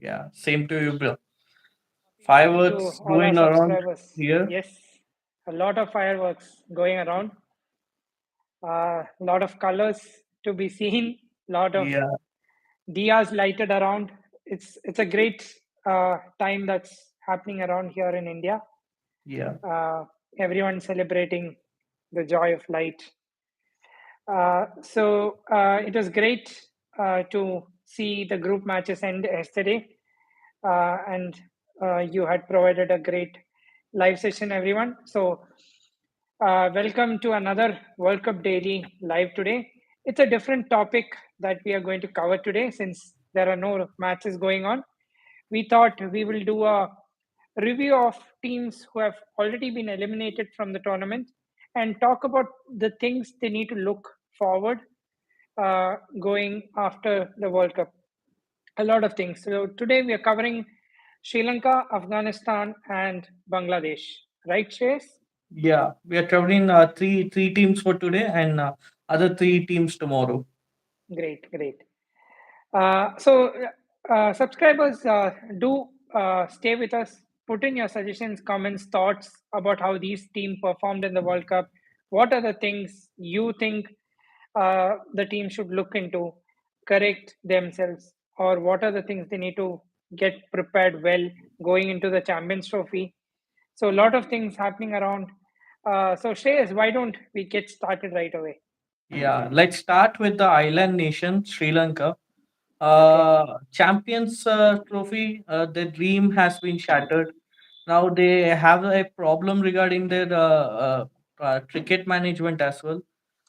Yeah, same to you, bro. Morning to Fireworks all our going around subscribers. here. Yes, a lot of fireworks going around, a lot of colors to be seen, lot of Yeah, diyas lighted around. It's a great time that's happening around here in India. yeah, Uh, Everyone celebrating the joy of light. It was great to see the group matches end yesterday, and you had provided a great live session, everyone. So, welcome to another World Cup Daily live today. It's a different topic that we are going to cover today since there are no matches going on. We thought we will do a review of teams who have already been eliminated from the tournament and talk about the things they need to look forward going after the World Cup. A lot of things. So today we are covering Sri Lanka, Afghanistan, and Bangladesh. Right, Shreyas? yeah. We are covering three teams for today and other three teams tomorrow. Great, great. Subscribers, do stay with us. Put in your suggestions, comments, thoughts about how these teams performed in the World Cup. What are the things you think the team should look into, correct themselves, or what are the things they need to get prepared well going into the Champions Trophy? So, a lot of things happening around. Shreyas, why don't we get started right away? Yeah, let's start with the island nation, Sri Lanka. Okay. Champions Trophy, the dream has been shattered. Now they have a problem regarding their cricket management as well.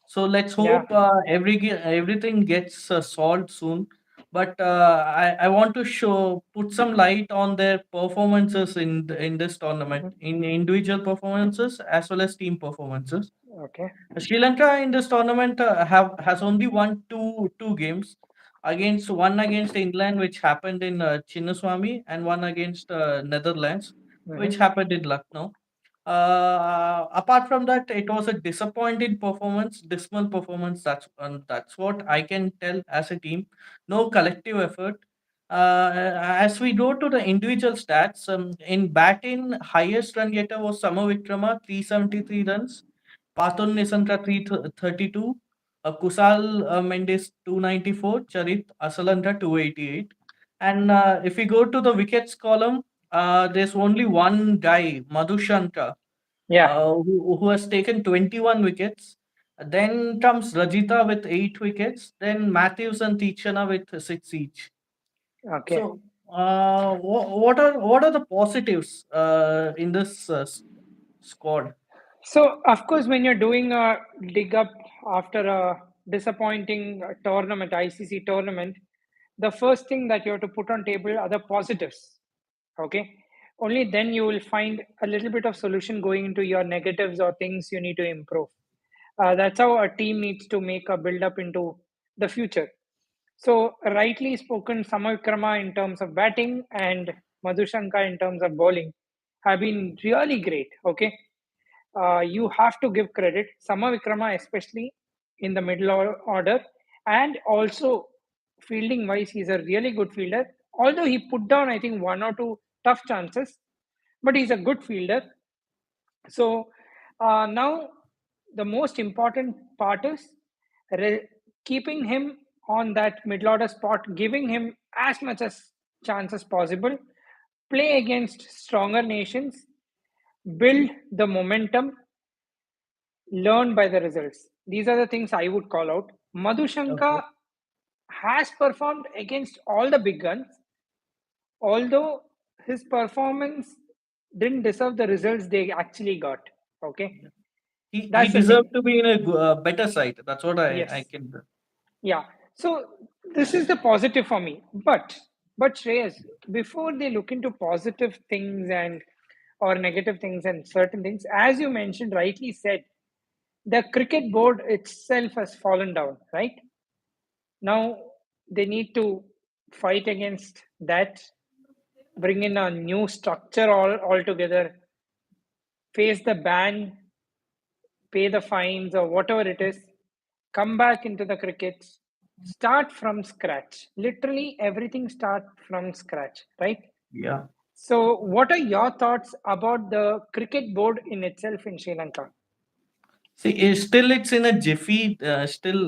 So let's Yeah. hope everything gets solved soon. But I want to put some light on their performances in this tournament, Mhm. in individual performances as well as team performances. Okay. Sri Lanka in this tournament have has only won two games, against England, which happened in Chinnaswamy, and one against Netherlands, which Mhm. happened in Lucknow. Apart from that, it was a disappointing performance, dismal performance. That's what I can tell as a team. No collective effort. As we go to the individual stats, in batting, highest run getter was Sama Vikrama, 373 runs. Paton Nisanka 332, Kusal Mendes 294, Charit Asalanta 288. And if we go to the wickets column, there's only one guy, Madhushanka, Yeah. who has taken 21 wickets. Then comes Rajita with 8 wickets. Then Matthews and Tichana with 6 each. Okay. So, what are the positives in this squad? So, of course, when you're doing a dig up after a disappointing tournament, ICC tournament, the first thing that you have to put on table are the positives. Okay. Only then you will find a little bit of solution going into your negatives or things you need to improve. That's how a team needs to make a build up into the future. So, rightly spoken, Samavikrama in terms of batting and Madhushanka in terms of bowling have been really great. Okay, you have to give credit. Samavikrama, especially in the middle order, and also fielding wise, he's a really good fielder. Although he put down, I think, one or two tough chances, but he's a good fielder. So now the most important part is keeping him on that middle order spot, giving him as much as chance as possible, play against stronger nations, build the momentum, learn by the results. These are the things I would call out. Okay. Madhushanka has performed against all the big guns, although his performance didn't deserve the results they actually got. Okay, He that's the deserved thing. to be in a better side. That's what I Yes. can. Yeah. So this is the positive for me. But Shreyas, before they look into positive things and or negative things and certain things, as you mentioned, rightly said, the cricket board itself has fallen down, right? Now they need to fight against that, bring in a new structure altogether, face the ban, pay the fines or whatever it is, come back into the cricket. start from scratch. Literally everything start from scratch, right? Yeah. So, what are your thoughts about the cricket board in itself in Sri Lanka? See, still it's in a jiffy. Still,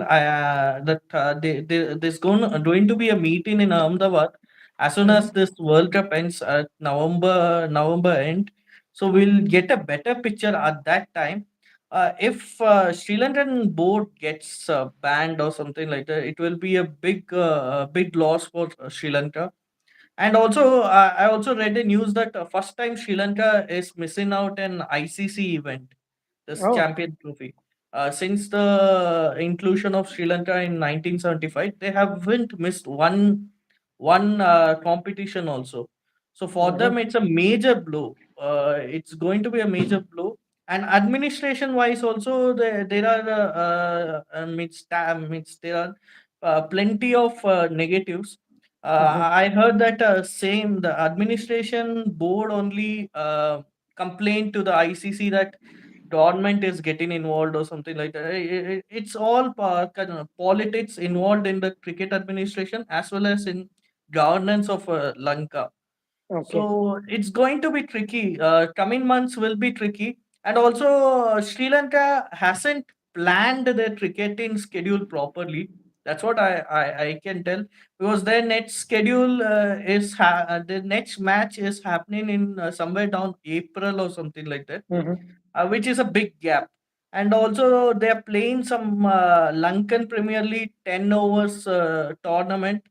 there's going to be a meeting in Ahmedabad as soon as Mhm. this World Cup ends at November end. So we'll get a better picture at that time. If Sri Lankan board gets banned or something like that, it will be a big loss for Sri Lanka. And also, I also read the news that first time Sri Lanka is missing out an ICC event, this Oh, champion trophy. Since the inclusion of Sri Lanka in 1975, they haven't missed one competition also. So for them, mhm, it's a major blow. It's going to be a major blow. And administration wise, also there are there are plenty of negatives. mhm, I heard that same the administration board only complained to the ICC that government is getting involved or something like that. It's all kind of politics involved in the cricket administration as well as in governance of Lanka. okay. So it's going to be tricky. Coming months will be tricky, and also Sri Lanka hasn't planned their cricketing schedule properly. That's what I can tell, because their next schedule the next match is happening in somewhere down April or something like that, Mhm, which is a big gap. And also, they are playing some Lankan Premier League 10 overs tournament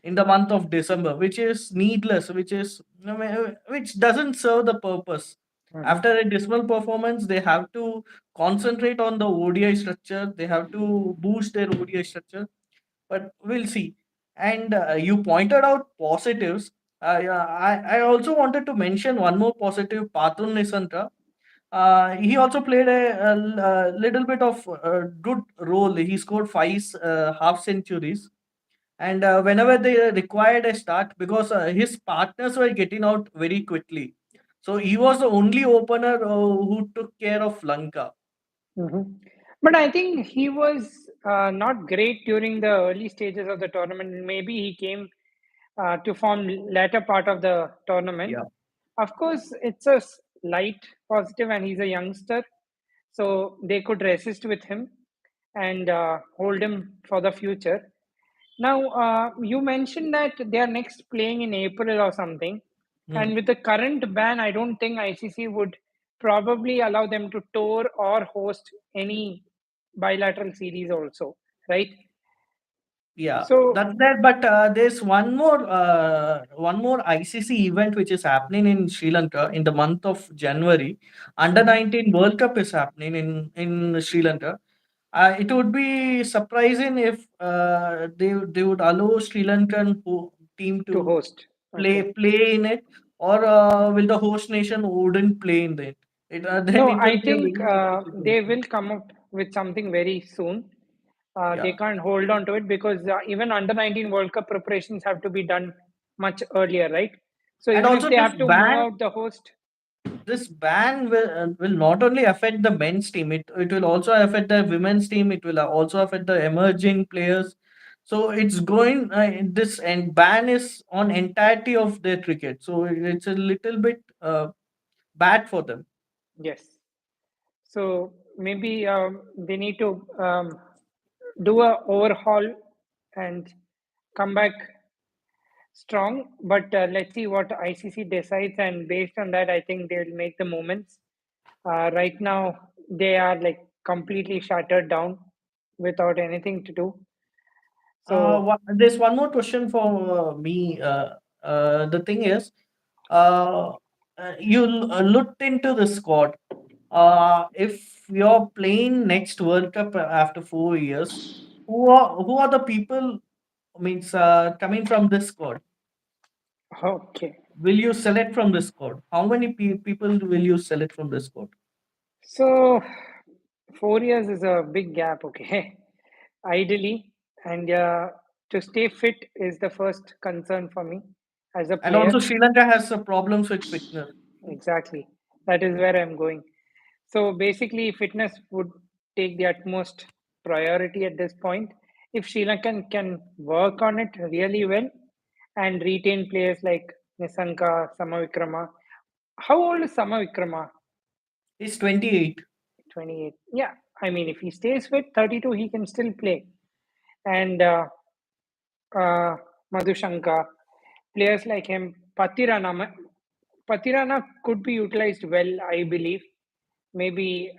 in the month of December, which is needless, which doesn't serve the purpose. mhm. After a dismal performance, they have to concentrate on the ODI structure. They have to boost their ODI structure, but we'll see. And you pointed out positives. Yeah, I also wanted to mention one more positive, Pathun Nisanta. He also played a little bit of good role. He scored five half centuries, and whenever they required a start, because his partners were getting out very quickly, so he was the only opener who took care of Lanka. Mhm. But I think he was not great during the early stages of the tournament. Maybe he came to form latter part of the tournament. Yeah. Of course, it's a light positive, and he's a youngster, so they could resist with him and hold him for the future. Now, you mentioned that they are next playing in April or something, and Hmm. with the current ban, I don't think ICC would probably allow them to tour or host any bilateral series also, right? Yeah, So, that's there. But there's one more ICC event which is happening in Sri Lanka in the month of January. Under mhm, 19 World Cup is happening in Sri Lanka. It would be surprising if they would allow Sri Lankan team to to host. Okay. play in it, or will the host nation wouldn't play in it? Then No, it will I be a think very tricky they situation. will come up with something very soon. They Yeah, can't hold on to it because even under 19 World Cup preparations have to be done much earlier, right? So and even if also they this have to move ban out the host, this ban will not only affect the men's team, it will also affect the women's team, it will also affect the emerging players. So it's going this and ban is on entirety of their cricket, so it's a little bit bad for them. yes. So maybe they need to do a overhaul and come back strong. But let's see what ICC decides, and based on that, I think they will make the movements. Right now, they are like completely shattered down without anything to do. So, There's one more question for me. The thing is, uh, you looked into the squad. If you're playing next World Cup after 4 years, who are the people means coming from this squad? okay. Will you select from this squad? How many people will you select from this squad? So, 4 years is a big gap, okay? Ideally, and to stay fit is the first concern for me as a And also, player. Sri Lanka has problems with fitness. Exactly. That is where I'm going. So basically, fitness would take the utmost priority at this point. If Sri Lankan can work on it really well and retain players like Nisanka, Samavikrama. How old is Samavikrama? He's 28. 28. Yeah, I mean, if he stays fit, 32, he can still play. And uh, Madhushanka, players like him, Patirana could be utilized well, I believe. Maybe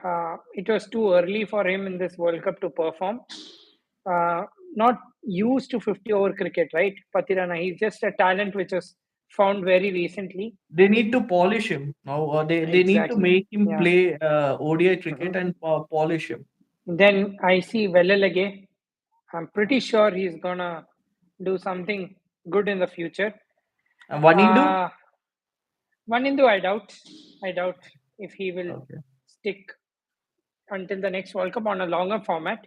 it was too early for him in this World Cup to perform. Not used to 50 over cricket, right? Patirana, he's just a talent which was found very recently. They need to polish him now, or they need to Exactly. make him Yeah. play ODI cricket Mhm. and polish him. Then I see Velelage. I'm pretty sure he's gonna do something good in the future. And one Indu? Uh, Manindu, I doubt. I doubt if he will Okay. stick until the next World Cup on a longer format.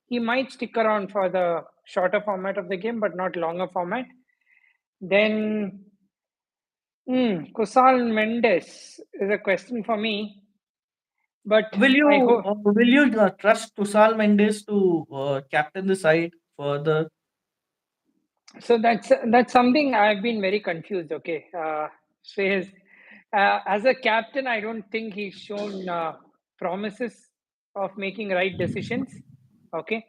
He might stick around for the shorter format of the game, but not longer format. Then Kusal Mendes is a question for me, but I hope Will you trust Kusal Mendes to captain the side further? so. That's something I've been very confused. Okay, Shreyas, as a captain, I don't think he's shown promises of making right decisions. Okay,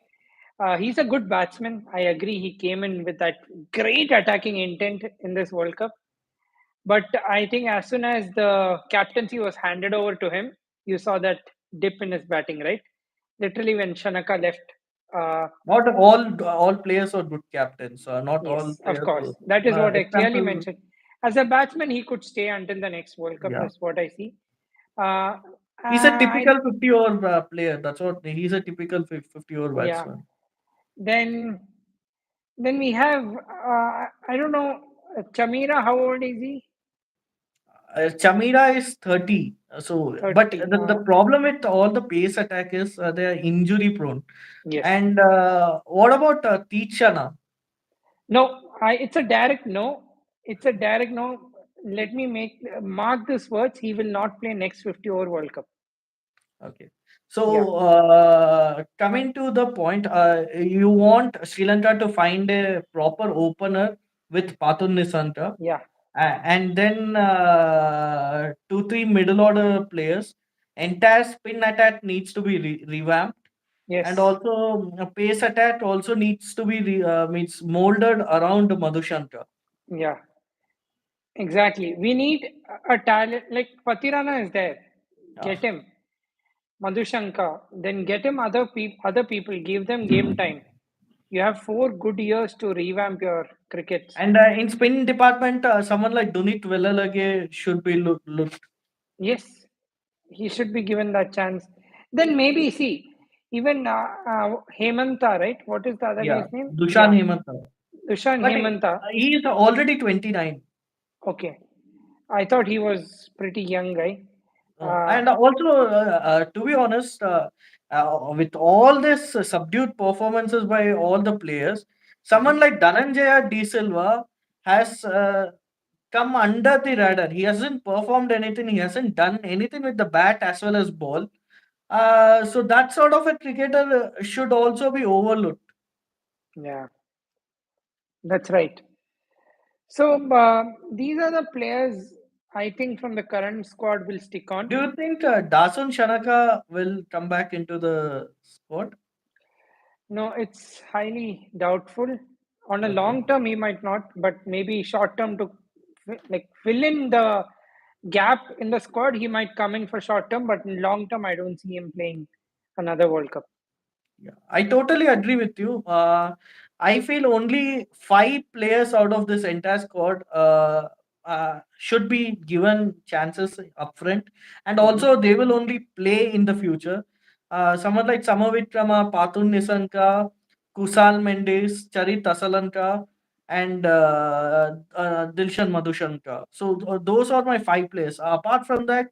he's a good batsman. I agree. He came in with that great attacking intent in this World Cup. But I think as soon as the captaincy was handed over to him, you saw that dip in his batting, right? Literally, when Shanaka left. Uh, Not all players are good captains. Not all yes, of players. course. That is what I clearly Example, mentioned. As a batsman, he could stay until the next World Cup. yeah, That's what I see. Uh, he's a I typical 50 over player. That's what he's a typical 50 over yeah. batsman. Then we have I don't know Chamira. How old is he? Chamira is 30. But 30. the problem with all the pace attack is they are injury prone. Yes. And what about Tichana? No, it's a direct no. It's a direct no. Let me mark this words. He will not play next 50 over World Cup. Okay. Yeah, So, coming to the point, you want Sri Lanka to find a proper opener with Pathun Nisanta, yeah, and then two, three middle order players. Entire spin attack needs to be revamped, and yes, also pace attack also needs to be means molded around Madhushanta. yeah. Exactly. We need a talent like Patirana is there. Yeah. Get him. Madhushanka. Then get him other people. Give them game time. You have 4 good years to revamp your cricket. And in spin department, someone like Dunit Velalage should be looked. Yes, he should be given that chance. Then maybe see, even Hemanta, right? What is the other Yeah, guy's name? Dushan Yeah, Hemanta. Dushan But Hemanta. he is already 29. Okay, I thought he was pretty young guy. Uh, And also, to be honest, with all this subdued performances by all the players, mhm. someone like Dhananjaya De Silva has come under the radar. He hasn't performed anything. He hasn't done anything with the bat as well as ball. So that sort of a cricketer should also be overlooked. Yeah, that's right. So these are the players I think from the current squad will stick on. Do you think Dasun Shanaka will come back into the squad? No, it's highly doubtful. On a Okay. long term, he might not, but maybe short term to like fill in the gap in the squad, he might come in for short term. But in long term, I don't see him playing another World Cup. Yeah, I totally agree with you. I feel only five players out of this entire squad should be given chances upfront, and Mhm. also they will only play in the future. Someone like Samavikrama, Pathun Nisanka, Kusal Mendes, Charit Asalanka, and Dilshan Madhushanka. So those are my five players. Apart from that,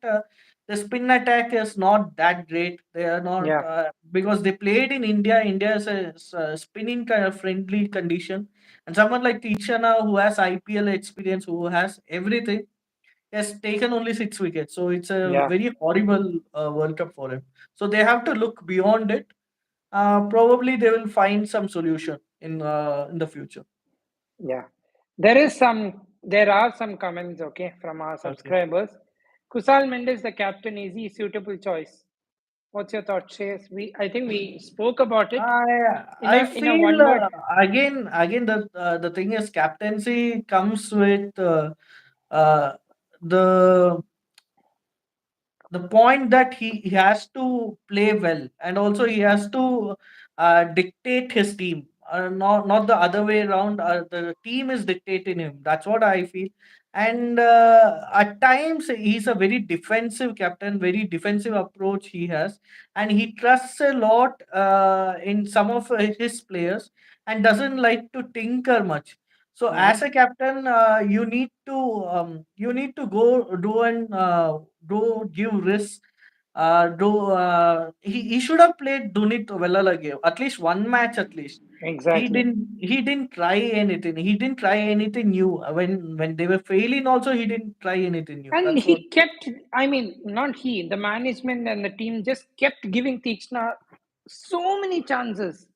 the spin attack is not that great. They are not Yeah, because they played in India. India is a spinning kind of friendly condition, and someone like Tichana who has IPL experience, who has everything, has taken only 6 wickets. So it's a yeah, very horrible World Cup for him. So they have to look beyond it. Probably they will find some solution in the future. Yeah. There are some comments, okay, from our Okay. subscribers. Kusal Mendes, the captain, is he suitable choice? What's your thought, Shreyas? I think we spoke about it in I a feel one word. again the thing is captaincy comes with uh, the the point that he has to play well, and also he has to dictate his team, not the other way around. The team is dictating him. That's what I feel. And at times he's a very defensive captain, very defensive approach he has, and he trusts a lot in some of his players and doesn't like to tinker much. So Mhm. as a captain, you need to go do and do give risk. He should have played Dunit Velalage at least one match at least. Exactly. He didn't try anything. He didn't try anything new. When they were failing also he didn't try anything new. And That's what. he kept, I mean, not he, the management and the team just kept giving Tikshna so many chances,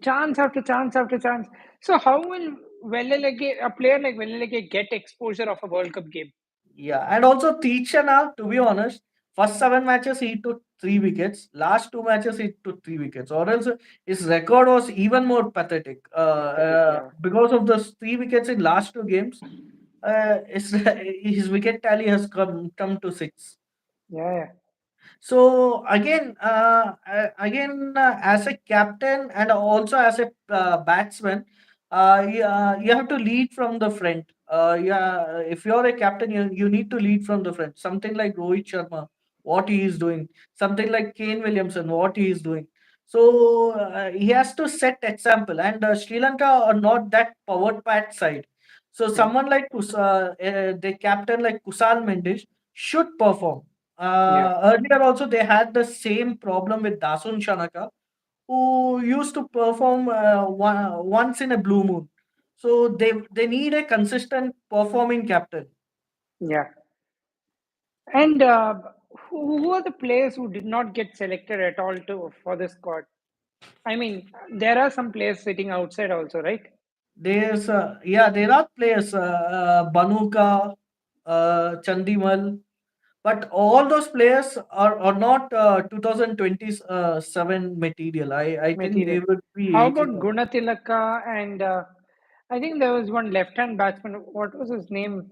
chance after chance after chance. So, how will a player like Velalage get exposure of a World Cup game? Yeah, and also Tichana, to be honest, first 7 matches he took 3 wickets. Last 2 matches he took 3 wickets. Or else his record was even more pathetic. Pathetic, yeah. Because of those 3 wickets in last 2 games, his wicket tally has come to 6. Yeah, yeah. So as a captain and also as a batsman, you have to lead from the front. Yeah, if you're a captain, you need to lead from the front. Something like Rohit Sharma, what he is doing. Something like Kane Williamson, what he is doing. So he has to set example. And Sri Lanka are not that power packed side. So Mm, someone like the captain like Kusal Mendes should perform. yeah, Earlier also they had the same problem with Dasun Shanaka, who used to perform once in a blue moon. So they need a consistent performing captain. yeah. And who are the players who did not get selected at all to for the squad? I mean, there are some players sitting outside also, right? There are players Banuka, Chandimal, but all those players are not 2027 material. I think they Material. would be How aging about out. Gunatilaka and I think there was one left-hand batsman. What was his name?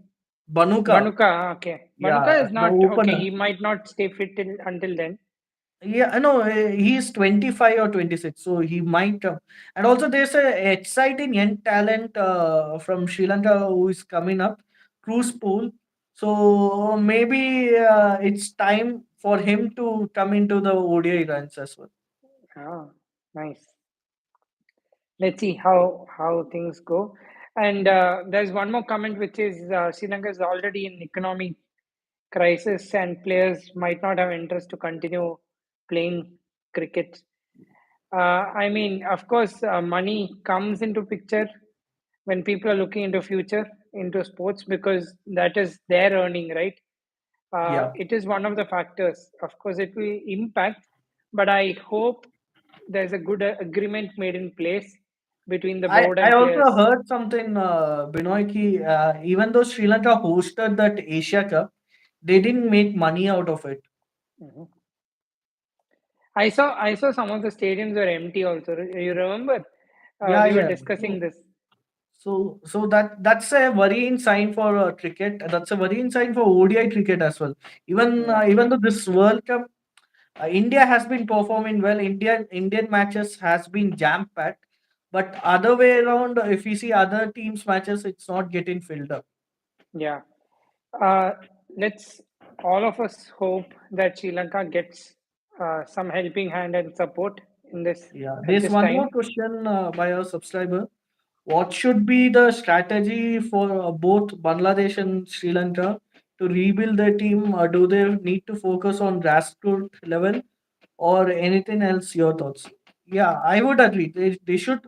Banuka, Banuka. Okay, Banuka yeah, is the not okay. opener. He might not stay fit until then. Yeah, I know he's 25 or 26, so he might come. And also, there's a exciting young talent from Sri Lanka who is coming up, Cruz Pool. So maybe it's time for him to come into the ODI runs as well. Ah, nice. Let's see how things go. And there's one more comment, which is Sri Lanka is already in economic crisis, and players might not have interest to continue playing cricket. I mean, of course, money comes into picture when people are looking into future into sports because that is their earning, right? Yeah. It is one of the factors. Of course, it will impact, but I hope there's a good agreement made in place between the board I and also players. heard something, Binoy, ki, even though Sri Lanka hosted that Asia Cup, they didn't make money out of it. Mhm. I saw some of the stadiums were empty. Also, you remember? Yeah, We were yeah. discussing this. So that's a worrying sign for cricket. That's a worrying sign for ODI cricket as well. Yeah, Even though this World Cup, India has been performing well. Indian matches has been jam packed, but other way around, if you see other teams' matches, it's not getting filled up. yeah. Uh, let's all of us hope that Sri Lanka gets some helping hand and support in this Yeah, at there's this one more time. question by a subscriber. What should be the strategy for both Bangladesh and Sri Lanka to rebuild their team? Do they need to focus on grassroots level or anything else? Your thoughts? Yeah, I would agree. They should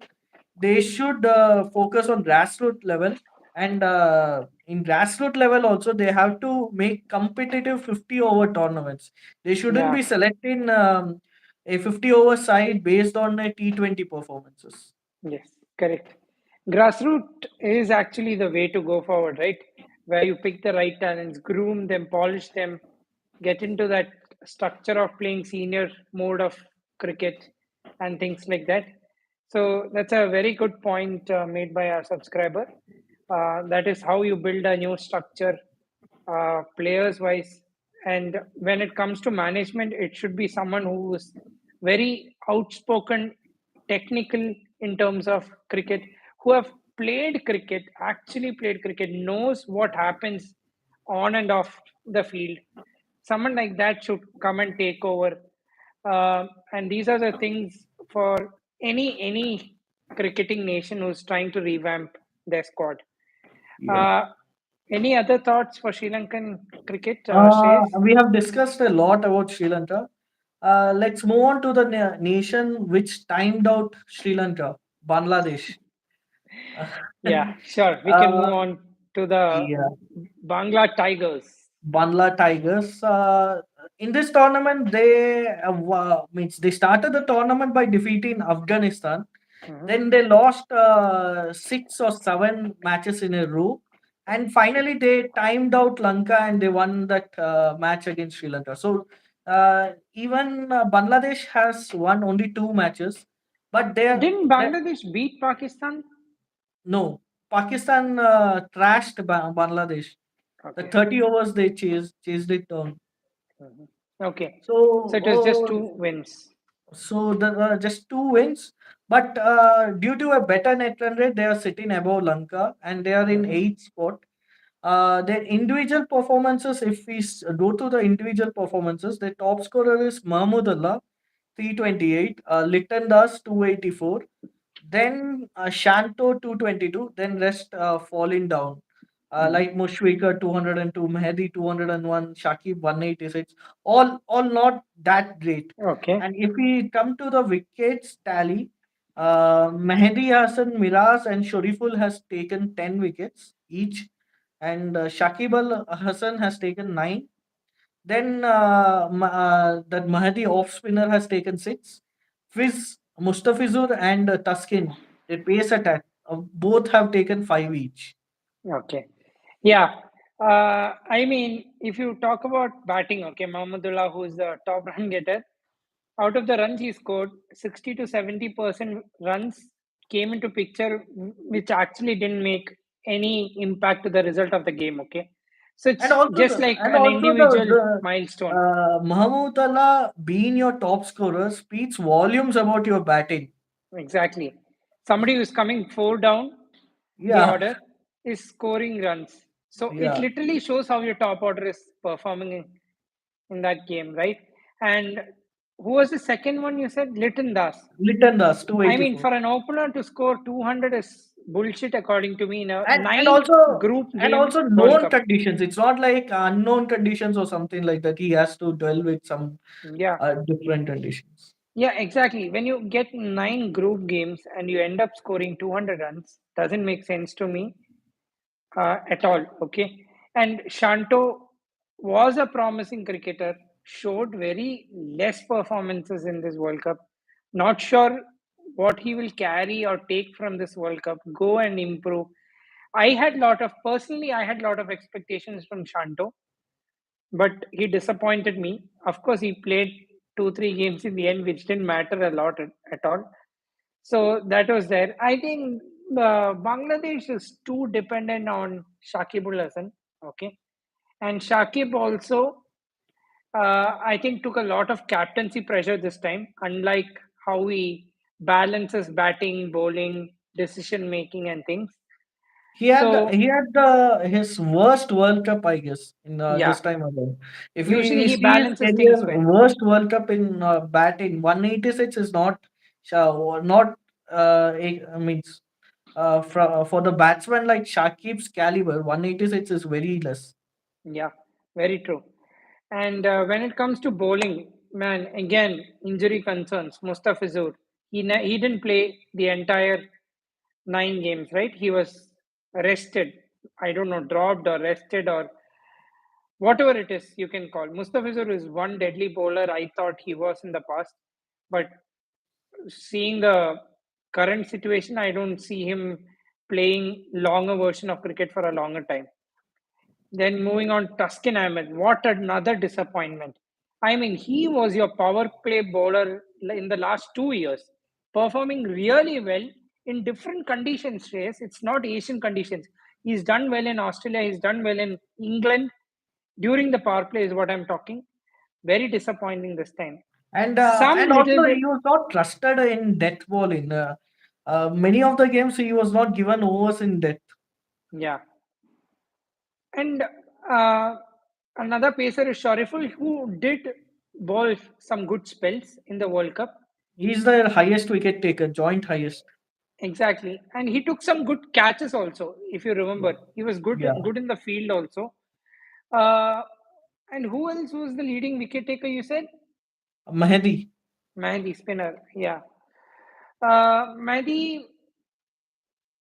focus on grassroots level, and in grassroots level also they have to make competitive 50 over tournaments. They shouldn't Yeah, be selecting. a 50 over side based on their T20 performances. Yes, correct. Grassroots is actually the way to go forward, right? Where you pick the right talents, groom them, polish them, get into that structure of playing senior mode of cricket and things like that. So that's a very good point made by our subscriber. That is how you build a new structure, players wise. And when it comes to management, it should be someone who is very outspoken, technical in terms of cricket, who have played cricket, actually played cricket, knows what happens on and off the field. Someone like that should come and take over. And these are the things for any cricketing nation who's trying to revamp their squad. Yeah. Uh, any other thoughts for Sri Lankan cricket, Shreyas? We have discussed a lot about Sri Lanka. Let's move on to the nation which timed out Sri Lanka, Bangladesh. Yeah, sure. We can move uh, on to the yeah, Bangla Tigers. Bangla Tigers. In this tournament, they means they started the tournament by defeating Afghanistan. Mhm. Then they lost 6 or 7 matches in a row, and finally they timed out Lanka and they won that match against Sri Lanka. So even Bangladesh has won only 2 matches, but Didn't they Bangladesh beat Pakistan? no, Pakistan trashed Bangladesh. The Okay. 30 overs they chased it down. Mhm. Okay. So So it was just oh, 2 wins. so the just 2 wins, but due to a better net run rate, they are sitting above Lanka and they are in Mhm. eighth spot. Their individual performances, if we go to the individual performances, the top scorer is Mahmudullah, 328, Litton Das, 284, then Shanto 222, then rest falling down. Mhm. Like Mushwika 202, Mehdi 201, Shakib 186, all not that great. Okay. And if we come to the wickets tally, Mehdi Hassan, Miraz, and Shariful has taken 10 wickets each, and Shakib Al Hassan has taken 9. Then that Mahdi off spinner has taken 6. Fiz, Mustafizur, and Taskin, they pace attack, both have taken 5 each. Okay. Yeah. I mean, if you talk about batting, okay, Mahmudullah, who's the top run getter, out of the runs he scored, 60 to 70% runs came into picture, which actually didn't make any impact to the result of the game. Okay, so And it's also just like and an also individual milestone. Mahmoud Allah being your top scorer speaks volumes about your batting. Exactly. Somebody who's coming four down the Yeah, order is scoring runs. So it yeah. literally shows how your top order is performing in that game, right? And who was the second one you said? Litton Das. Litton Das, I mean, 284. for an opener to score 200 is bullshit, according to me, in a And nine also group and game also World known Cup. conditions. It's not like unknown conditions or something like that. He has to dwell with some Yeah, different conditions. yeah, exactly. When you get nine group games and you end up scoring 200 runs, doesn't make sense to me at all. Okay. And Shanto was a promising cricketer, showed very less performances in this World Cup. Not sure what he will carry or take from this World Cup. Go and improve. I had lot of expectations from Shanto, but he disappointed me. Of course, he played 2 3 games in the end, which didn't matter a lot at all. So that was there. I think Bangladesh is too dependent on Shakibul Hasan. Okay, and Shakib also, I think, took a lot of captaincy pressure this time. Unlike how he balances batting, bowling, decision making, and things. So He had his worst World Cup, I guess, in yeah, this time around. If usually we he see his balances career, things well. worst World Cup in batting, 186 is not means for the batsman like Shakib's caliber, 186 is very less. Yeah, very true. And when it comes to bowling, man, again, injury concerns. Mustafizur, he didn't play the entire 9 games, right? He was rested. I don't know, dropped or rested or whatever it is you can call. Mustafizur is one deadly bowler. I thought he was in the past. But seeing the current situation, I don't see him playing longer version of cricket for a longer time. Then moving on, Tuscan Ahmed, what another disappointment. I mean, he was your power play bowler in the last 2 years, performing really well in different conditions, Shreyas. It's not Asian conditions. He's done well in Australia, he's done well in England. During the power play is what I'm talking. Very disappointing this time. Some And little also bit, he was not trusted in death bowling. Many of the games he was not given overs in death. yeah. And uh, another pacer is Shariful, who did bowl some good spells in the World Cup. He's the highest wicket taker, joint highest. Exactly, and he took some good catches also. If you remember, he was Yeah, good in the field also. Uh, and who else was the leading wicket taker? You said Mahdi, Mahdi spinner. Yeah, Mahdi.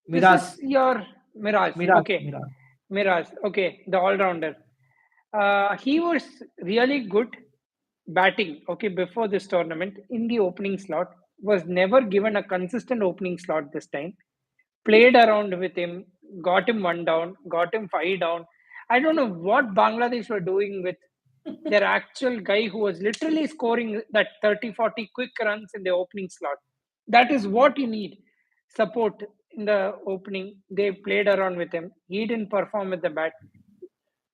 This Miraj, is your Miraj. Miraj, Okay, Miraj. Miraj. Okay, the all rounder. He was really good batting. Okay, before this tournament in the opening slot, was never given a consistent opening slot this time. Played around with him, got him one down, got him five down. I don't know what Bangladesh were doing with their actual guy who was literally scoring that 30, 40 quick runs in the opening slot. That is what you need. Support in the opening. They played around with him. He didn't perform with the bat.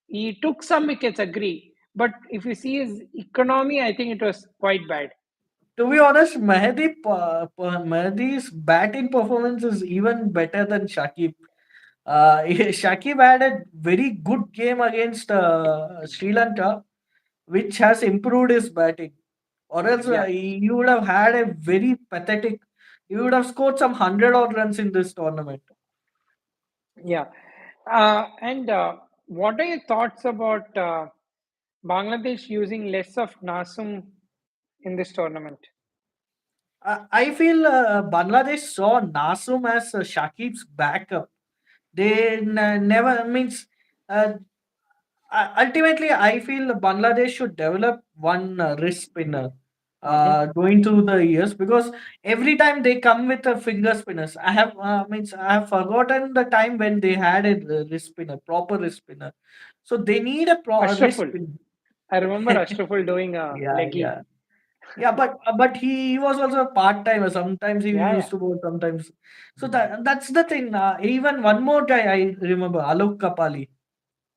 He took some wickets, agree. But if you see his economy, I think it was quite bad. To be honest, Mahdi's batting performance is even better than Shakib. Shakib had a very good game against Sri Lanka, which has improved his batting. Or else Yeah, he would have had a very pathetic. He would have scored some 100 odd runs in this tournament. yeah. And what are your thoughts about Bangladesh using less of Nasum in this tournament? I feel Bangladesh saw Nasum as Shakib's backup. They never means. Uh, Ultimately, I feel Bangladesh should develop one wrist spinner Hmm. going through the years, because every time they come with a finger spinners. I have forgotten the time when they had a wrist spinner, proper wrist spinner. So they need a wrist Ashraful. spinner. I remember Ashraful doing a Yeah, leggy. yeah. Yeah, but he was also a part timer. Sometimes he Yeah, used yeah. to bowl, sometimes. So that's the thing. Even one more guy I remember, Alok Kapali.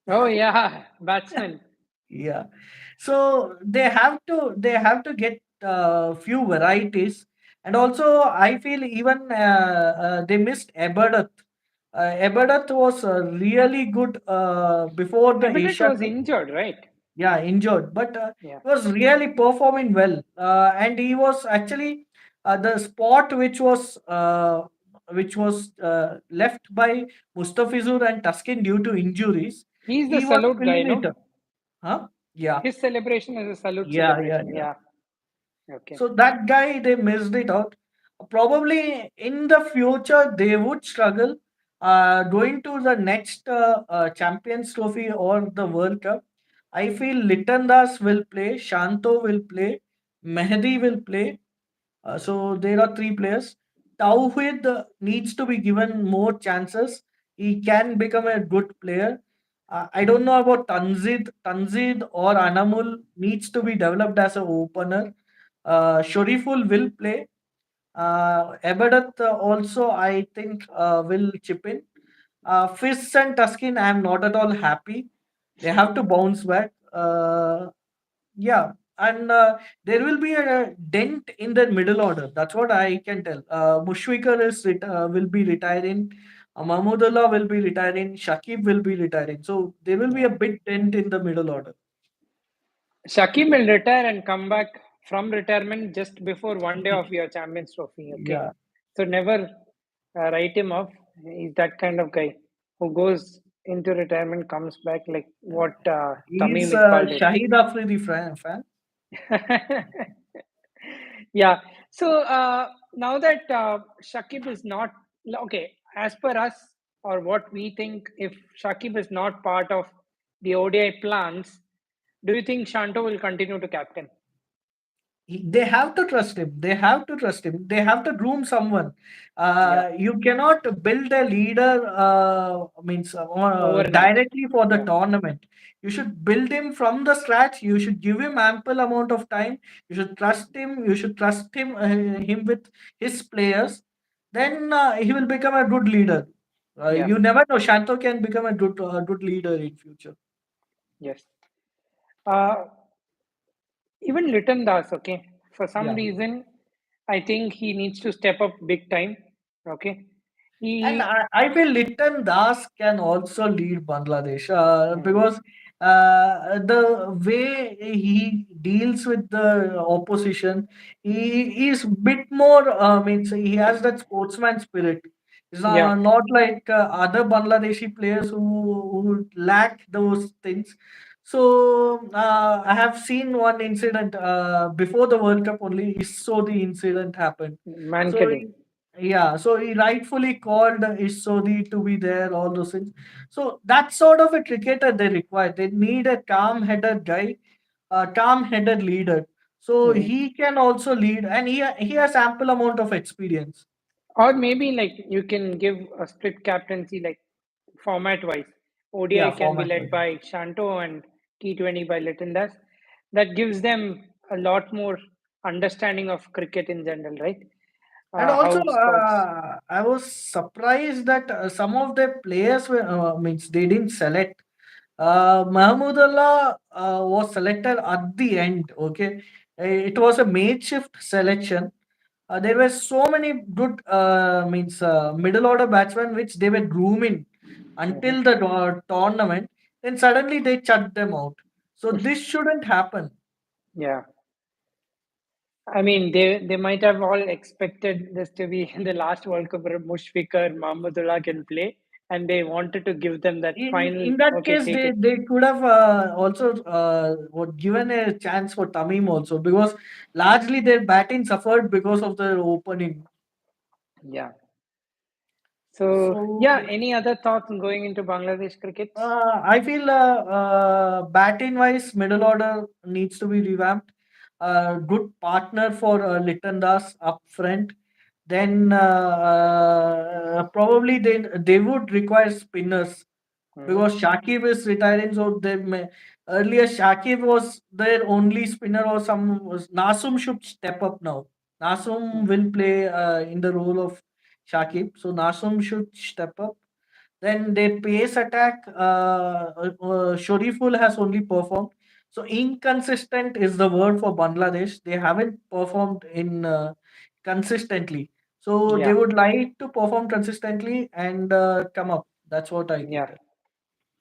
Oh, yeah. Batsman. Yeah. So they have to get few varieties, and also I feel even they missed Eberdath. Eberdath was really good before the Emirates Asia was Cup. injured, right? Yeah, injured, but Yeah. he was really performing well, and he was actually the spot which was left by Mustafizur and Tuskin due to injuries. He's the He was salute guy, filling it no? up. Huh? Yeah, His celebration is a salute yeah, yeah, celebration. yeah. Yeah. Okay. So that guy, they missed it out. Probably in the future they would struggle going to the next Champions Trophy or the World Cup. I feel Litandas will play, Shanto will play, Mehdi will play. So there are three players. Tauhid needs to be given more chances. He can become a good player. I don't know about Tanzid. Tanzid or Anamul needs to be developed as an opener. Shariful will play. Ebadat also, I think, will chip in. Fists and Tuskin, I am not at all happy. They have to bounce back. Yeah, and there will be a dent in the middle order. That's what I can tell. Mushfikar will be retiring. Mahmudullah will be retiring. Shakib will be retiring. So there will be a Yeah. big dent in the middle order. Shakim will retire and come back from retirement just before one day of your Champions Trophy. Okay. Yeah, So never write him off. He's that kind of guy who goes into retirement, comes back like what he's Tamim Iqbal did. Shahid Afridi fan. Yeah. So now that Shakib is not okay, as per us or what we think, if Shakib is not part of the ODI plans, do you think Shanto will continue to captain? they have to trust him. They have to trust him. They have to groom someone. Yeah, You cannot build a leader means overnight. directly for the Yeah, tournament. You should build him from the scratch. You should give him ample amount of time. You should trust him. You should trust him with his players. Then he will become a good leader. yeah, You never know. Shanto can become a good leader in future. yes. Uh, Even Litton Das, okay, for some Yeah. reason, I think he needs to step up big time. Okay, And he, I feel Litton Das can also lead Bangladesh Mhm. because the way he deals with the opposition, he is bit more, means he has that sportsman spirit. It's Yeah, not like other Bangladeshi players who lack those things. So I have seen one incident before the World Cup only. He saw the incident happen. So Mankading. yeah, so he rightfully called Ishodi to be there, all those things. So that sort of a cricketer they require. They need a calm-headed guy, a calm-headed leader. So Mhm. he can also lead, and he has ample amount of experience. Or maybe like you can give a split captaincy, like format wise. ODI Yeah, can be format led wise. by Shanto and T20 by Litton Das. That gives them a lot more understanding of cricket in general, right? And also, How squads. I was surprised that some of the players were means they didn't select. Mahmudullah was selected at the end. Okay, it was a makeshift selection. There were so many good means middle order batsmen which they were grooming Mhm. until the tournament. Then suddenly they shut them out. So this shouldn't happen. Yeah. I mean, they might have all expected this to be the last World Cup where Mushfiqur, Mahmudullah can play, and they wanted to give them that final. In that Okay, case, take it. they could have also given a chance for Tamim also because largely their batting suffered because of the opening. Yeah. So So yeah. Any other thoughts on going into Bangladesh cricket? I feel batting wise, middle order needs to be revamped. Good partner for Litton Das up front. Then probably they would require spinners because Hmm. Shakib is retiring. So earlier Shakib was their only spinner, or some was Nasum should step up now. Nasum will play in the role of Shakib, so Nasum should step up. Then their pace attack, Shariful has only performed. So inconsistent is the word for Bangladesh. They haven't performed in consistently. So they Yeah. would like to perform consistently and come up. That's what I can Yeah. tell.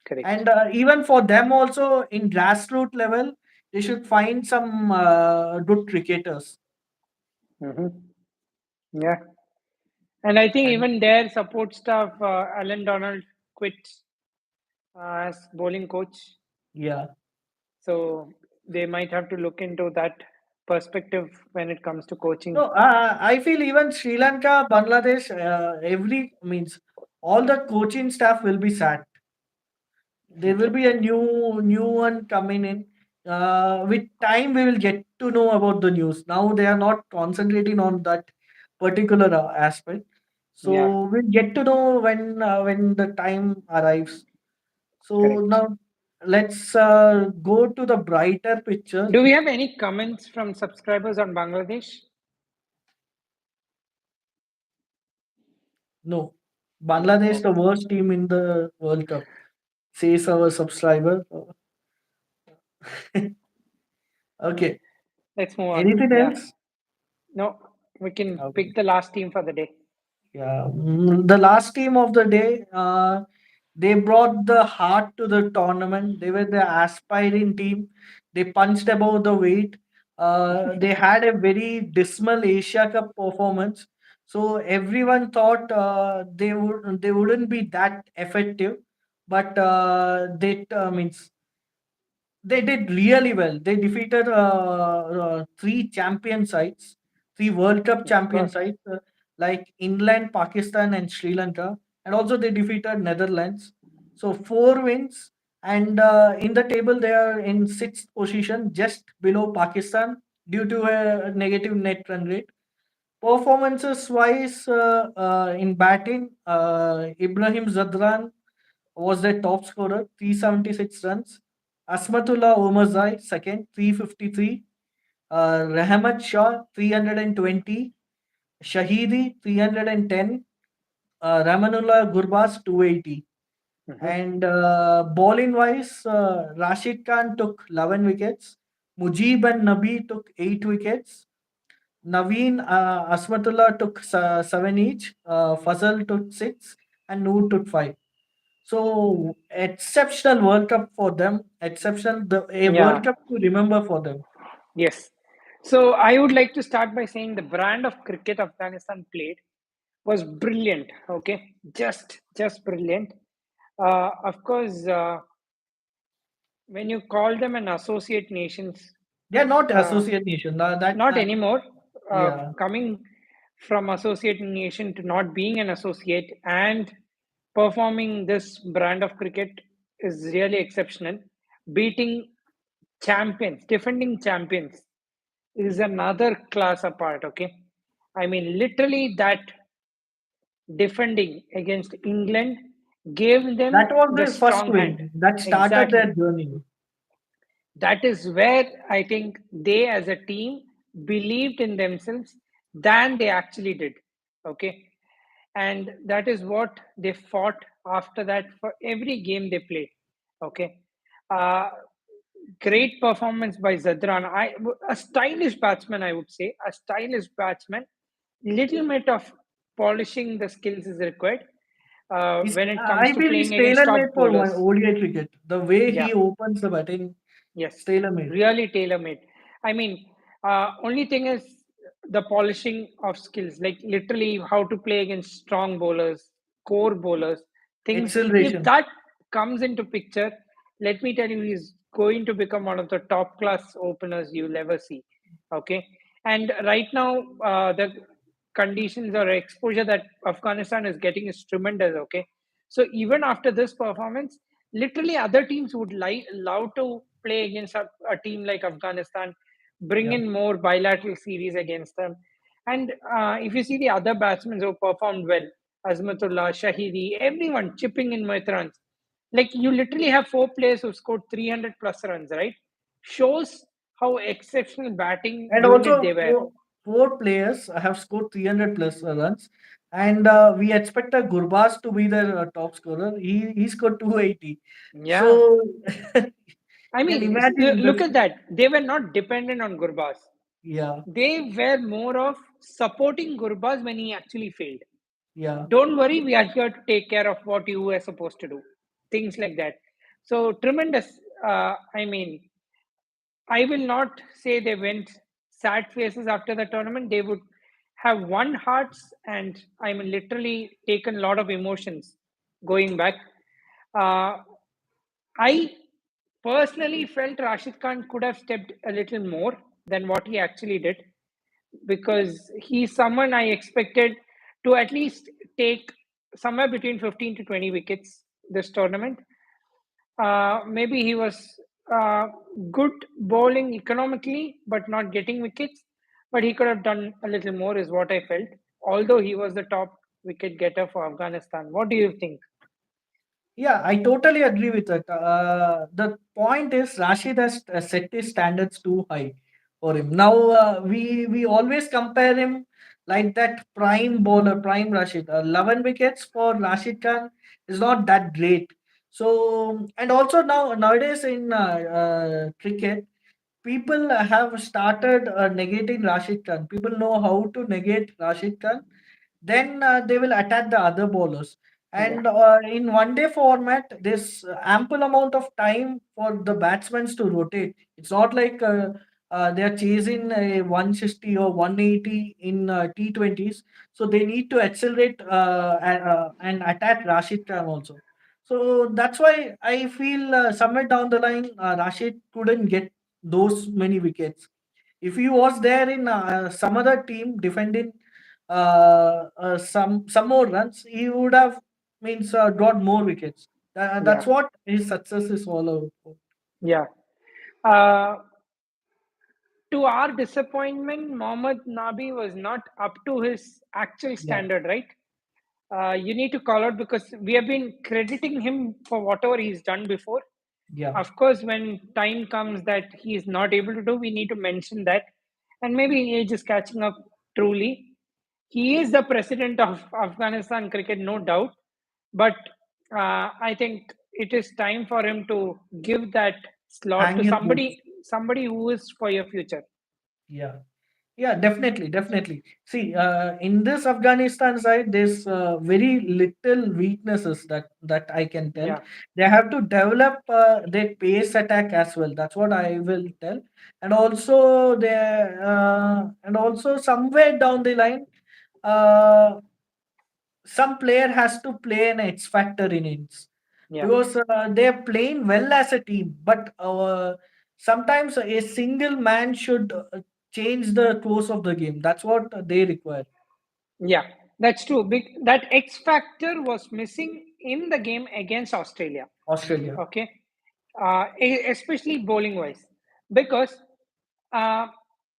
Correct. And even for them also in grassroots level, they should find some good cricketers. Hmm. Yeah. And I think And even their support staff, Alan Donald quit as bowling coach. yeah. So they might have to look into that perspective when it comes to No, coaching. I feel even Sri Lanka, Bangladesh, every means all the coaching staff will be sacked. There will Okay. be a new one coming in. With time, we will get to know about the news. Now they are not concentrating on that particular aspect. Yeah. So we'll get to know when the time arrives. So Correct. now let's go to the brighter picture. Do we have any comments from subscribers on Bangladesh? No, No. Bangladesh the Okay. worst team in the World Cup, says our subscriber. Okay. Let's move on. Anything Yeah. else? No, we can Okay. pick the last team for the day. Yeah. The last team of the day, they brought the heart to the tournament. They were the aspiring team. They punched above the weight. They had a very dismal Asia Cup performance. So everyone thought they wouldn't be that effective, but they means they did really well. They defeated three champion sides, three World Cup Of champion course. sides like England, Pakistan, and Sri Lanka, and also they defeated Netherlands. So four wins, and in the table they are in sixth position, just below Pakistan, due to a negative net run rate. Performances wise, in batting, Ibrahim Zadran was the top scorer, 376 runs. Asmatullah Omarzai, second, 353. Rahmat Shah, 320. Shahidi, 310. Ramanullah Gurbaz, 280. Mhm. And bowling wise, Rashid Khan took 11 wickets. Mujib and Nabi took 8 wickets. Naveen Asmatullah took 7 each. Fazal took 6. And Noor took 5. So exceptional World Cup for them. Exceptional, a Yeah. World Cup to remember for them. Yes. So I would like to start by saying the brand of cricket Afghanistan played was brilliant. Okay, just brilliant. Of course, when you call them an associate nations, They are not uh, associate nation. That not anymore. Yeah, Coming from associate nation to not being an associate and performing this brand of cricket is really exceptional. Beating champions, defending champions is another class apart. Okay, I mean literally that defending against England gave them that was the their first strong win. hand. That started Exactly. their journey. That is where I think they as a team believed in themselves than they actually did. Okay. And that is what they fought after that for every game they played. Okay. Uh, Great performance by Zadran. A stylish batsman, I would say, a stylish batsman. Little bit of polishing the skills is required when it comes I to feel he's playing against tailor made top for one bowlers. ODI cricket. The way Yeah, he opens the batting, it's yes, tailor made. really tailor made. I mean, only thing is the polishing of skills, like literally how to play against strong bowlers, core bowlers, things. If Acceleration. that comes into picture, let me tell you, he's going to become one of the top class openers you'll ever see. Okay, and right now the conditions or exposure that Afghanistan is getting is tremendous. Okay, so even after this performance, literally other teams would love to play against a team like Afghanistan, bring Yeah. in more bilateral series against them. And if you see the other batsmen who performed well, Azmatullah, Shahidi, everyone chipping in with runs. Like you literally have four players who scored 300 plus runs, right? Shows how exceptional batting And unit also they were. four players have scored 300 plus runs, and we expect a Gurbaz to be the top scorer. He scored 280. Yeah. So I you can mean, imagine look this. at that. They were not dependent on Gurbaz. Yeah, They were more of supporting Gurbaz when he actually failed. yeah. Don't worry, we are here to take care of what you were supposed to do. Things like that. So tremendous. I mean, I will not say they went sad faces after the tournament. They would have won hearts, and I mean, literally taken a lot of emotions going back. Uh, I personally felt Rashid Khan could have stepped a little more than what he actually did because he's someone I expected to at least take somewhere between 15 to 20 wickets this tournament. Maybe he was good bowling economically, but not getting wickets. But he could have done a little more, is what I felt. Although he was the top wicket getter for Afghanistan. What do you think? Yeah, I totally agree with that. The point is Rashid has set his standards too high for him. Now we always compare him like that prime bowler, prime Rashid. 11 wickets for Rashid Khan is not that great. So and also nowadays in cricket, people have started negating Rashid Khan. People know how to negate Rashid Khan, then they will attack the other bowlers. Yeah, And in one day format, there's ample amount of time for the batsmen to rotate. It's not like they are chasing a 160 or 180 in T20s. So they need to accelerate and attack Rashid Khan also. So that's why I feel somewhere down the line, Rashid couldn't get those many wickets. If he was there in some other team defending some more runs, he would have means got more wickets. yeah, That's what his success is all about. yeah. Uh, to our disappointment, Mohammad Nabi was not up to his actual Yeah, standard, right? You need to call out because we have been crediting him for whatever he's done before. yeah. Of course, when time comes that he is not able to do, we need to mention that. And maybe age is catching up truly. He is the president of Afghanistan cricket, no doubt. But I think it is time for him to give that slot Hang to his boots. somebody who is for your future. Yeah. Yeah, definitely, definitely. See, in this Afghanistan side, there's very little weaknesses that I can tell. Yeah, They have to develop their pace attack as well. That's what I will tell. And also somewhere down the line, uh, some player has to play an X factor in it yeah. because they're playing well as a team, but sometimes a single man should change the course of the game. That's what they require. Yeah, that's true. That X factor was missing in the game against Australia. Australia. Okay, especially bowling wise, because uh,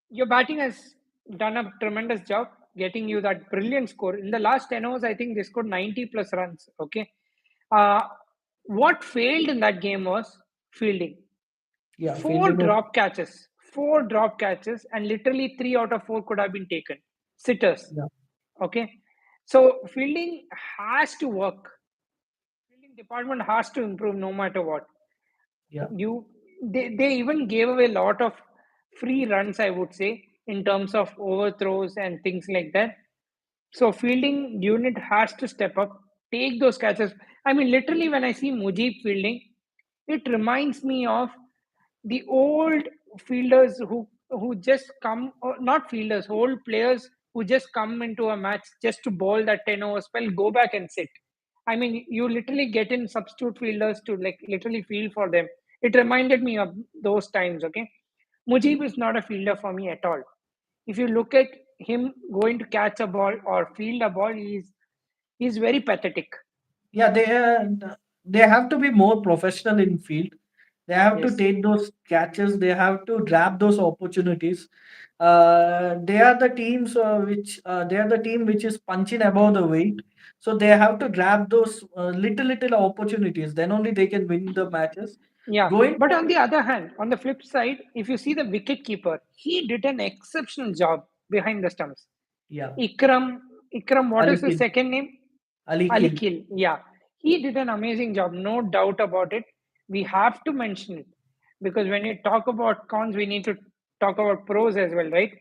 your batting has done a tremendous job getting you that brilliant score in the last 10 overs. I think they scored 90 plus runs. Okay, uh, what failed in that game was fielding. Yeah, Four fielding was. drop catches, four drop catches, and literally three out of four could have been taken. Sitters. Yeah, Okay. So fielding has to work. Fielding department has to improve no matter what. yeah, You they even gave away a lot of free runs, I would say, in terms of overthrows and things like that. So fielding unit has to step up, take those catches. I mean, literally, when I see Mujib fielding, it reminds me of the old fielders who just come, or not fielders, old players who just come into a match just to bowl that 10 over spell, go back and sit. I mean, you literally get in substitute fielders to like literally field for them. It reminded me of those times. Okay, Mujib is not a fielder for me at all. If you look at him going to catch a ball or field a ball, he's very pathetic. yeah. They have to be more professional in field. They have to Yes. take those catches. They have to grab those opportunities. They are the team which is punching above the weight. So they have to grab those little opportunities. Then only they can win the matches. Yeah, Going but on for the other hand, on the flip side, if you see the wicket keeper, he did an exceptional job behind the stumps. yeah, Ikram, Ikram, what Ali is his Kill, second name? Ali Ali Kill. Kil. Yeah, he did an amazing job, no doubt about it. We have to mention it because when you talk about cons, we need to talk about pros as well, right?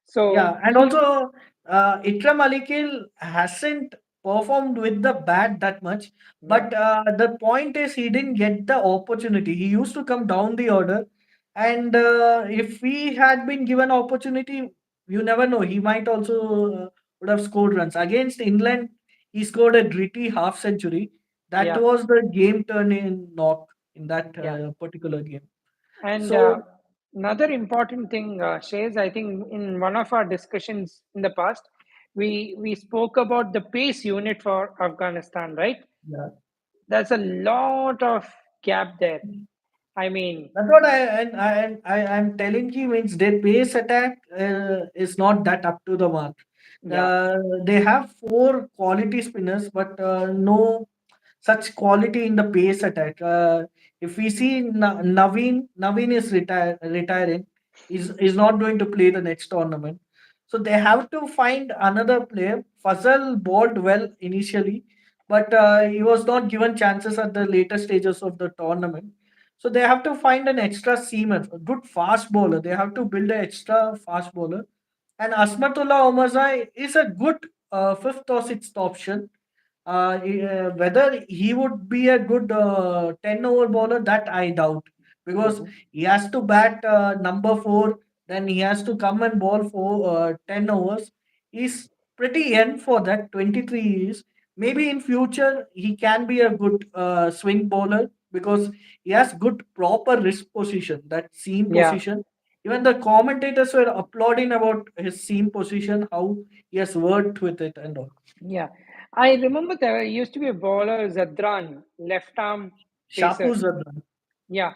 So Yeah, and also Ikram Alikil hasn't performed with the bat that much, yeah, but the point is he didn't get the opportunity. He used to come down the order, and if he had been given opportunity, you never know. He might also would have scored runs against England. He scored a gritty half century. That yeah, was the game turning knock in that yeah. particular game. And So another important thing, Shays, I think in one of our discussions in the past, we spoke about the pace unit for Afghanistan, right? yeah. There's a lot of gap there. I mean, That's what I'm telling you means their base attack is not that up to the mark. yeah, They have four quality spinners, but no such quality in the pace attack. If we see Naveen is retiring, is not going to play the next tournament. So they have to find another player. Fazal bowled well initially, but he was not given chances at the later stages of the tournament. So they have to find an extra seamer, a good fast bowler. They have to build an extra fast bowler. And Asmatullah Omarzai is a good fifth or sixth option. Whether he would be a good 10 over bowler, that I doubt because mhm, he has to bat number four, then he has to come and bowl for 10 overs. He's pretty young for that, 23 years. Maybe in future he can be a good swing bowler because he has good proper wrist position, that seam yeah, position. Even the commentators were applauding about his seam position, how he has worked with it and all. yeah. I remember there used to be a bowler, Zadran, left arm pacer. Shapu Zadran. Yeah,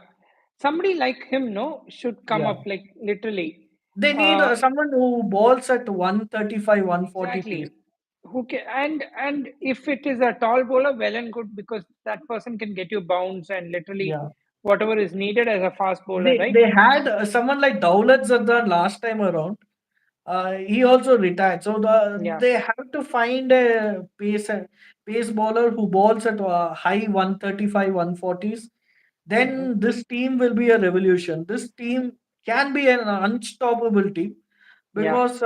somebody like him, no, should come Yeah, up like literally. They need Uh, someone who balls at 135, 140 pace. exactly. Who can, and if it is a tall bowler, well and good, because that person can get you bounce and literally Yeah. whatever is needed as a fast bowler, They right? they had someone like Dawlat Zadran last time around. He also retired. So Yeah. they have to find a pace bowler who balls at high 135, 140s. Hmm. Then this team will be a revolution. This team can be an unstoppable team Yeah. because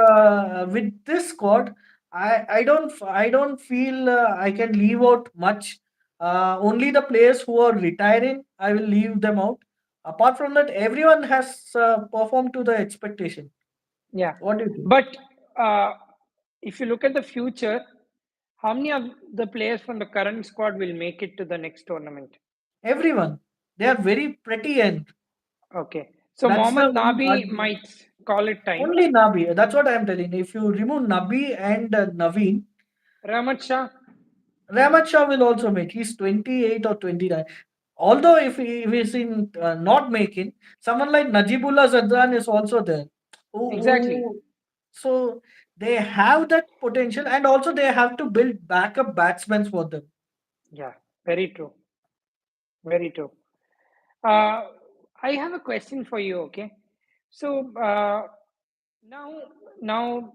with this squad, I don't feel I can leave out much. Only the players who are retiring, I will leave them out. Apart from that, everyone has performed to the expectation. Yeah. What do you think? But uh, if you look at the future, how many of the players from the current squad will make it to the next tournament? Everyone, they are very pretty and Okay. So that's the Mohammad Nabi might call it time. only Nabi. That's what I am telling you. If you remove Nabi and Naveen, Rahmat Shah, Ramat Shah will also make. He's 28 or 29. Although if he's in not making, someone like Najibullah Zadran is also there. exactly. So they have that potential and also they have to build backup batsmen for them. Yeah, very true. Very true. Uh, I have a question for you. Okay, so now now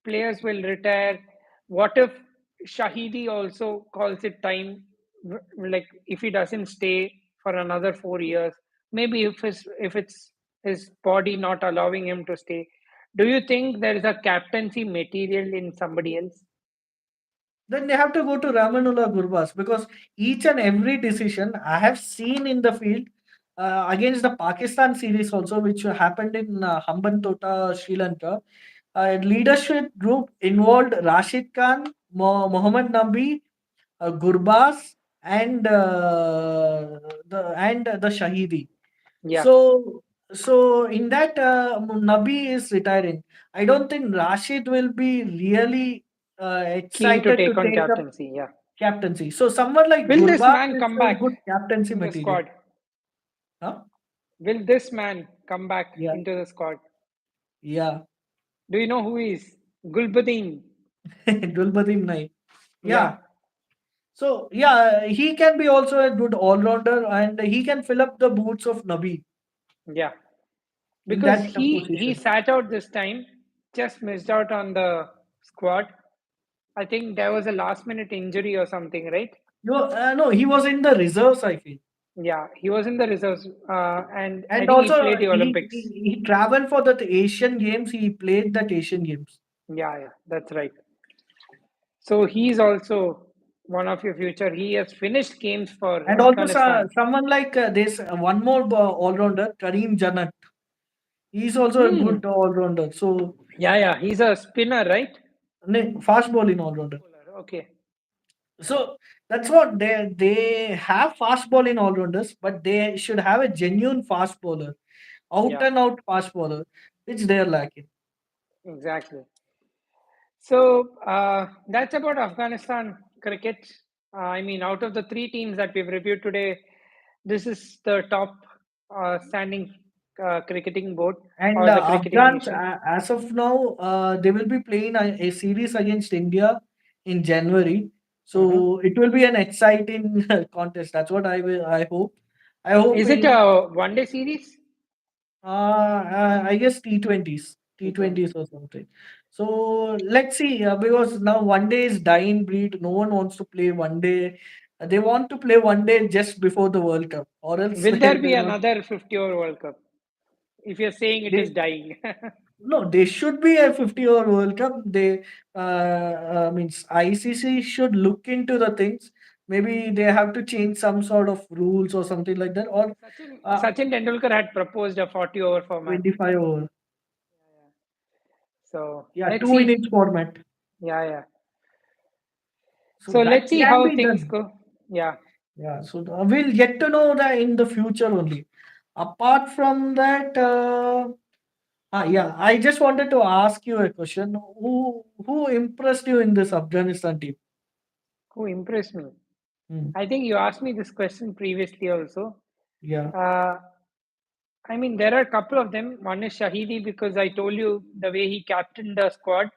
players will retire. What if Shahidi also calls it time? Like if he doesn't stay for another 4 years, maybe if it's his body not allowing him to stay. Do you think there is a captaincy material in somebody else? Then they have to go to Ramanullah Gurbaz because each and every decision I have seen in the field against the Pakistan series also, which happened in Hambantota, Sri Lanka. Leadership group involved Rashid Khan, Mohammad Nabi, Gurbaz, and the Shahidi. Yeah, So in that Nabi is retiring. I don't think Rashid will be really keen to excited to take on take up captaincy. Yeah. captaincy. So someone like Will this Gurbaz man is come a back good captaincy in the material. squad? Huh? Will this man come back Yeah, into the squad? yeah. Do you know who he is? Gulbuddin. Gulbadim Naik. Yeah, Yeah. So yeah, he can be also a good all rounder and he can fill up the boots of Nabi yeah. in Because that he position. sat out this time, just missed out on the squad. I think there was a last minute injury or something, right? No, he was in the reserves, I feel. Yeah, he was in the reserves, and I And think he also, played the Olympics. he traveled for the Asian Games. He played that Asian Games. Yeah, yeah, that's right. So he's also one of your future. He has finished games for And also, Afghanistan. someone like this one more all rounder, Kareem Janat. He's also a Hmm. good all rounder. So, Yeah, yeah, he's a spinner, right? fast bowling all rounder. Okay. So that's what they have fast bowling all rounders, but they should have a genuine fast bowler, out Yeah, and out fast bowler, which they are lacking. exactly. So that's about Afghanistan cricket. I mean, out of the three teams that we've reviewed today, this is the top standing cricketing board And or the cricketing Afghans, nation. as of now, they will be playing a series against India in January. Mhm. So it will be an exciting contest. That's what I will. I hope. I hope Is it in a one-day series? I guess T20s, T20. T20s or something. So let's see, because now one day is dying breed. No one wants to play one day. They want to play one day just before the World Cup, or else Will they there be don't. another 50-over World Cup? If you're saying it is They dying. no, they should be a 50-over World Cup. They means ICC should look into the things. Maybe they have to change some sort of rules or something like that, or uh, Sachin Tendulkar had proposed a 40-over format. 25 over. So Yeah, let's two see. innings format. Yeah, yeah. So So let's that see can how be things done. go. Yeah. Yeah, so we'll get to know that in the future only. Apart from that, yeah, I just wanted to ask you a question. Who impressed you in this Afghanistan team? Who impressed me? Hmm. I think you asked me this question previously also. Yeah, Uh, I mean, there are a couple of them. One is Shahidi because I told you the way he captained the squad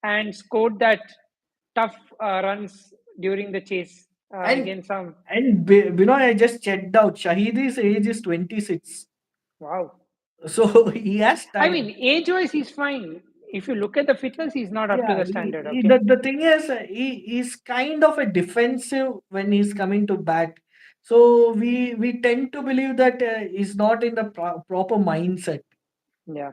and scored that tough runs during the chase And against some. I just checked out. Shahidi's age is 26, Wow. so he has I time. mean, age-wise, he's fine. If you look at the fitness, he's not up to Yeah, the standard. Okay. the thing is, he's kind of a defensive when he's coming to bat. So we tend to believe that he's not in the proper mindset. Yeah.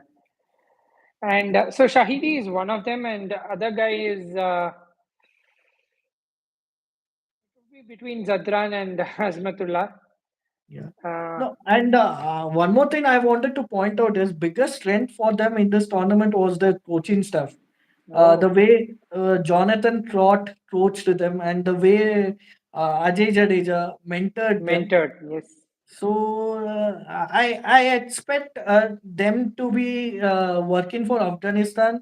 And so Shahidi is one of them, and the other guy is between Zadran and Azmatullah. Yeah. Uh, No, and one more thing I wanted to point out is biggest strength for them in this tournament was the coaching staff. The oh, way Jonathan Trott coached them and the way Ajay Jadeja mentored them. mentored, yes. So I expect them to be working for Afghanistan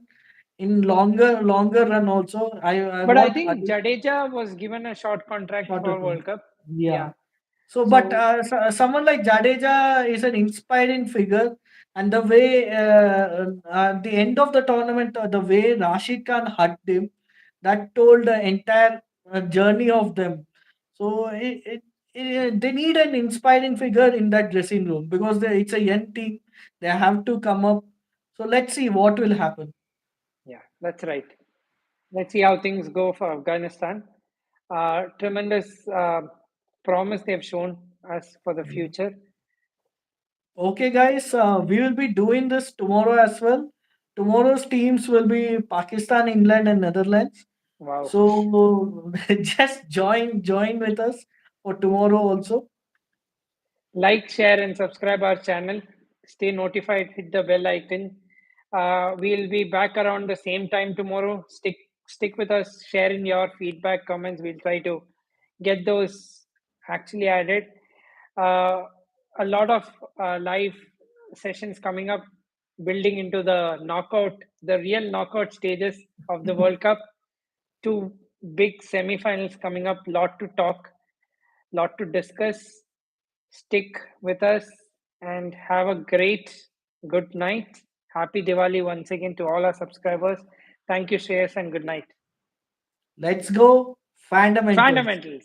in longer run also. I But I want think Jadeja was given a short contract shorter for term. World Cup. Yeah. Yeah. So, but So, someone like Jadeja is an inspiring figure, and the way at the end of the tournament, the way Rashid Khan hugged him, that told the entire journey of them. So, they need an inspiring figure in that dressing room because it's a young team. They have to come up. So, let's see what will happen. yeah, that's right. Let's see how things go for Afghanistan. Tremendous promise they've shown us for the future. Okay, guys, we will be doing this tomorrow as well. Tomorrow's teams will be Pakistan, England, and Netherlands. Wow. So just join with us for tomorrow also. Like, share, and subscribe our channel. Stay notified. Hit the bell icon. We'll be back around the same time tomorrow. Stick with us. Share in your feedback, comments. We'll try to get those actually added. Uh, a lot of live sessions coming up, building into the real knockout stages of the World Cup. Two big semi-finals coming up. Lot to talk, lot to discuss. Stick with us and have a great good night. Happy Diwali once again to all our subscribers. Thank you, Shreyas, and good night. Let's go fundamentals. Fundamentals.